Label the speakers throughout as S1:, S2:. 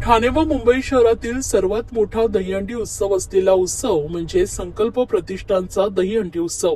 S1: ठाणे व मुंबई शहरातील सर्वात मोठा दहीहंडी उत्सव असलेला उत्सव म्हणजे संकल्प प्रतिष्ठानचा दहीहंडी उत्सव.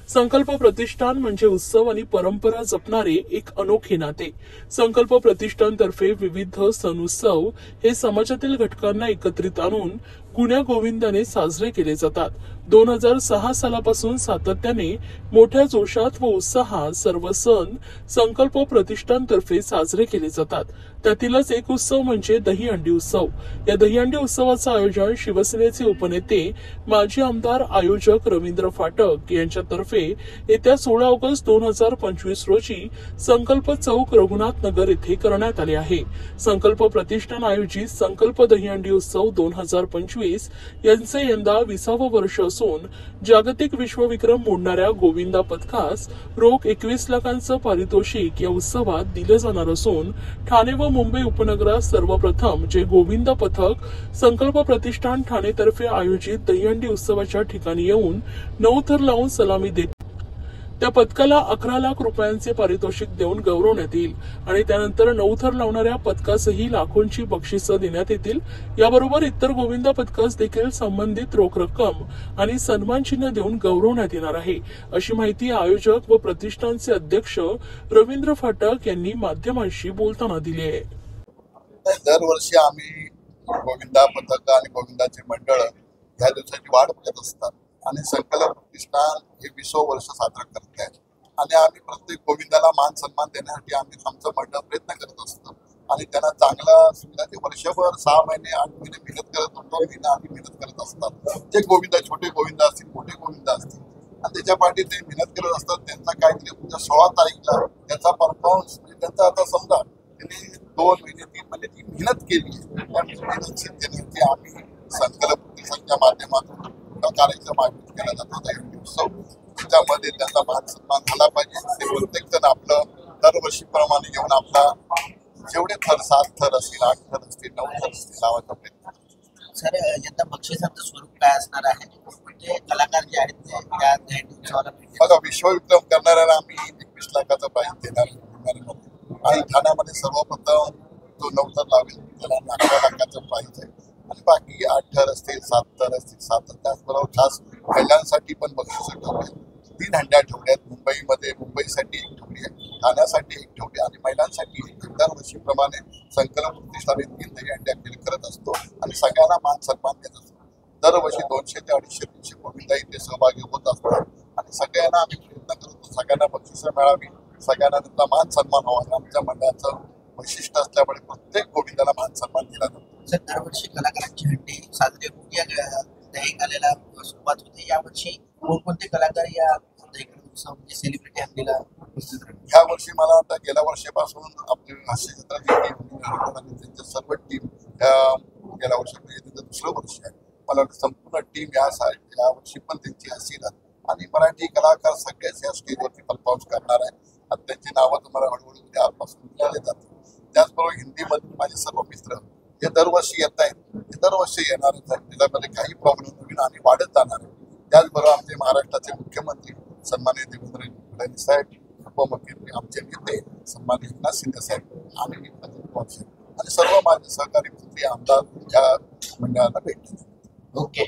S1: संकल्प प्रतिष्ठान म्हणजे उत्सव आणि परंपरा जपणारे एक अनोखे नाते. संकल्प प्रतिष्ठानतर्फे विविध सण उत्सव हे समाजातील घटकांना एकत्रित आणून गुण्या गोविंदाने साजरे केले जातात. 2006 सालापासून सातत्याने मोठ्या जोशात व उत्साहात सर्व सण संकल्प प्रतिष्ठानतर्फे साजरे केले जातात. त्यातीलच एक उत्सव म्हणजे दहीहंडी उत्सव. या दहीहंडी उत्सवाचं आयोजन शिवसेनेचे उपनेते माजी आमदार आयोजक रवींद्र फाटक यांच्यातर्फे येत्या 16 ऑगस्ट 2025 रोजी संकल्प चौक रघुनाथ नगर येथे करण्यात आले आहे. संकल्प प्रतिष्ठान आयोजित संकल्प दहीहंडी उत्सव 2025 यांचे यंदा 20वे वर्ष असून जागतिक विश्वविक्रम मोडणाऱ्या गोविंदा पथकास रोख 21 लाखांचं पारितोषिक या उत्सवात दिलं जाणार असून ठाणे व मुंबई उपनगरात सर्वप्रथम जे गोविंदा पथक संकल्प प्रतिष्ठान ठाणेतर्फे आयोजित दहीहंडी उत्सवाच्या ठिकाणी येऊन 9 थर लावून सलामी देत त्या पथकाला 11 लाख रुपयांचे पारितोषिक देऊन गौरवण्यात येईल आणि त्यानंतर 9 थर लावणाऱ्या पथकासही लाखोंची बक्षिसं देण्यात येतील. याबरोबर इतर गोविंदा पथकास देखील संबंधित रोख रक्कम आणि सन्मान चिन्ह देऊन गौरवण्यात येणार आहे, अशी माहिती आयोजक व प्रतिष्ठानचे अध्यक्ष रवींद्र फाटक यांनी माध्यमांशी बोलताना दिली आहे.
S2: दरवर्षी आम्ही गोविंदा पथक आणि गोविंदाचे मंडळ या दिवसाची वाट बघत असतात आणि संकल्प प्रतिष्ठान हे 20 वर्ष साजरा करत आहे आणि आम्ही प्रत्येक गोविंदाला मान सन्मान देण्यासाठी आम्ही आमचं मंडळ प्रयत्न करत असतो आणि त्यांना चांगला सुविधा ते वर्षभर 6 महिने 8 महिने मेहनत करत होतो. आम्ही मेहनत करत असतात. ते गोविंदा छोटे गोविंदा असतील मोठे गोविंदा असतील आणि त्याच्या पाठी ते मेहनत करत असतात. त्यांचा काहीतरी उद्या 16 तारीखला त्याचा परफॉर्मन्स म्हणजे त्यांचा आता समजा त्यांनी 2 महिने 3 महिने ती मेहनत केली आहे. त्या मेहनत आम्ही संकल्प प्रतिष्ठानच्या माध्यमातून कार्यक्रम आयोजित केला जातो दहीहंडी उत्सव. त्याच्यामध्ये त्यांचा मान सन्मान झाला पाहिजे. ते प्रत्येक जण आपलं दरवर्षीप्रमाणे घेऊन आपला जेवढे थर 7 थर असतील 8 थर असतील 9 थर असतील लावायचा प्रयत्न.
S3: सर, यंदा बक्षिसाचं स्वरूप काय असणार आहे? म्हणजे कलाकार जे आहेत त्या दहीहंडी उत्सवाला
S2: बघा, विश्वविक्रम करणाऱ्याला आम्ही 21 लाखाचं प्राईज देणार आणि ठाण्यामध्ये सर्वप्रथम जो 9 थर लावेल त्याला 11 लाखाचं प्राईज आहे आणि बाकी 8 थर असतील 7 थर असतील 7. त्याचबरोबर खास महिलांसाठी पण बक्षिसं ठेवली. 3 हंड्या ठेवल्यात. मुंबईसाठी 1 ठेवली आहे, ठाण्यासाठी 1 ठेवली आणि महिलांसाठी 1. दरवर्षीप्रमाणे संकल्प प्रतिष्ठान 3 दहीहंड्या खेळ करत असतो आणि सगळ्यांना मान सन्मान देत असतो. दरवर्षी 200 ते 250-300 गोविंदा इथे सहभागी होत असतात आणि सगळ्यांना आम्ही प्रयत्न करतो सगळ्यांना बक्षिसं मिळावी, सगळ्यांना त्यांचा मान सन्मान व्हावा. आमच्या मंडळाचं वैशिष्ट्य असल्यामुळे प्रत्येक गोविंदाला मान सन्मान दिला जातो.
S3: सर, दरवर्षी कलाकारांची हंडी साजरे होऊन दहीहंडीला सुरुवात होते. यावर्षी कोणकोणते कलाकार या दहीहंडी उत्सव म्हणजे सेलिब्रिटी हंडीला उपस्थित राहतील?
S2: ह्या वर्षी मला वाटतं गेल्या वर्षीपासून आपले हास्य जत्रा त्यांच्या सर्व टीम गेल्या वर्षी त्यांचं 2रं वर्ष आहे. मला वाटतं संपूर्ण टीम या वर्षी पण त्यांची असेल आणि मराठी कलाकार सगळेच या स्टेजवरती परफॉर्म करणार आहे. आता त्यांची नावं तुम्हाला हळूहळू उद्यापासून दिले जातात. त्याचबरोबर हिंदीमधील माझे सर्व मित्र जे दरवर्षी येत आहेत ते दरवर्षी येणारच आहेत. त्याच्यामध्ये काही प्रॉब्लेम नवीन आणि वाढत जाणार आहे. त्याचबरोबर आमचे महाराष्ट्राचे मुख्यमंत्री सन्माननीय देवेंद्र फडणवीस साहेब, उपमुख्यमंत्री आमचे नेते सन्माननीय एकनाथ शिंदे साहेब आणि अजित पवार साहेब आणि सर्व माझे सहकारी मंत्री आमदार या मंडळाला भेटले.
S3: ओके.